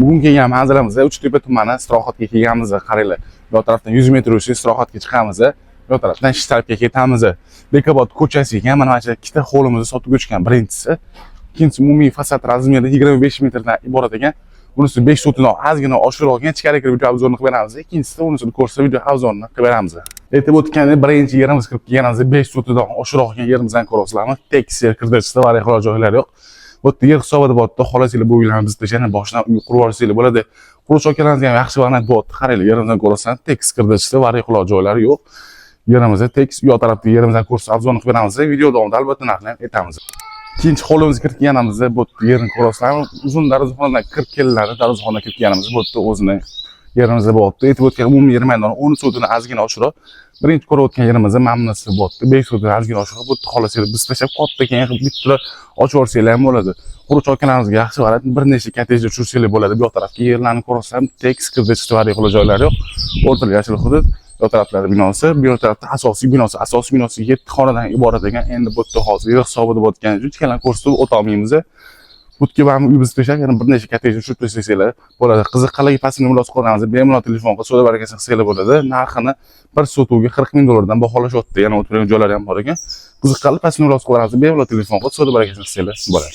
Bugun kelgan manzilimizda Uchtepa tumani istirohatga kelganmiz. Qaranglar, bu tarafdan 100 metr yurishib istirohatga chiqamiz. Bu tarafdan Shtarpga ketamiz. Bekobod ko'chasi ekan, mana shu ikkita hovlimizni sotib o'tgan birinchisi. Ikkinchisi umumiy fasad razmeri 25 metrdan iborat ekan. Bunisi 5 sotidan ozgina oshiqroq ekan, ichkari kirib video obzorini qilib beramiz. Ikkinchisi unisini ko'rsa video obzorini qilib beramiz. Aytib o'tganda birinchi yerimiz kirib kelganimizda 5 sotidan oshiqroq ekan yerimizdan ko'rasizlarmi? Tekis yer kirdirishda variyalar joylari yo'q. Bu yer hisobida bo'tdi, xolasizlar bu uylarni bizda yana boshdan uy qurib olsanglar bo'ladi. Quruvchi akalaringiz ham yaxshi variant bo'tdi. Qaranglar, yerimizdan ko'rasan, tekis kirdirishda variyalar joylari yo'q. Yerimizda tekis uyoq tarafda yerimizdan ko'rsa obzorini qilib beramiz. Video davomida albatta narxni aytamiz. Ikkinchi hovlimizga kirib kelganimizda bu yerni ko'rasizlarmi? Uzun darvozaxonadan kirib kelinadi. Darvozaxonaga kirib kelganimizda bu o'zini yerimizda bo'tdi. Aytib o'tgan umumiy yer maydoni 10 sotidan ozgina oshiqroq. Birinchi ko'rib o'tgan yerimizda mamnunsi bo'tdi. 5 sotidan ozgina oshiqroq. Bu xolasizlar biz tashlab katta keyin bitta ochib yuborsanglar ham bo'ladi. Quruvchi akalaringizga yaxshi variant bir nechta kottejda tushirsanglar bo'ladi. Bu tarafga yerlarni ko'rasizlarmi? Tekis kirdirishda variyalar joylari yo'q. O'rtada yashil hudud. Bu taraflarda binosi, bu tarafda asosiy binosi. Asosiy binosi 7 xonadan iborat ekan. Endi bu yerda hozir yer hisobida bo'tgan uchkalan ko'rsatib o'tolmaymiz. Butga ham uy biz tashlab, yana bir nechta kottejda tushirib tashlaysanglar bo'ladi. Qiziqqanlarga pastga murojaat qilamiz. Bemalol telefon qilib so'rab barakasini qilsanglar bo'ladi. Narxini bir sotuvga 40 ming dollardan baholashyapti. Yana o'tirgan joylari ham bor ekan. Qiziqqanlar pastga murojaat qilamiz. Bemalol telefon qilib so'rab barakasini qilsanglar bo'ladi.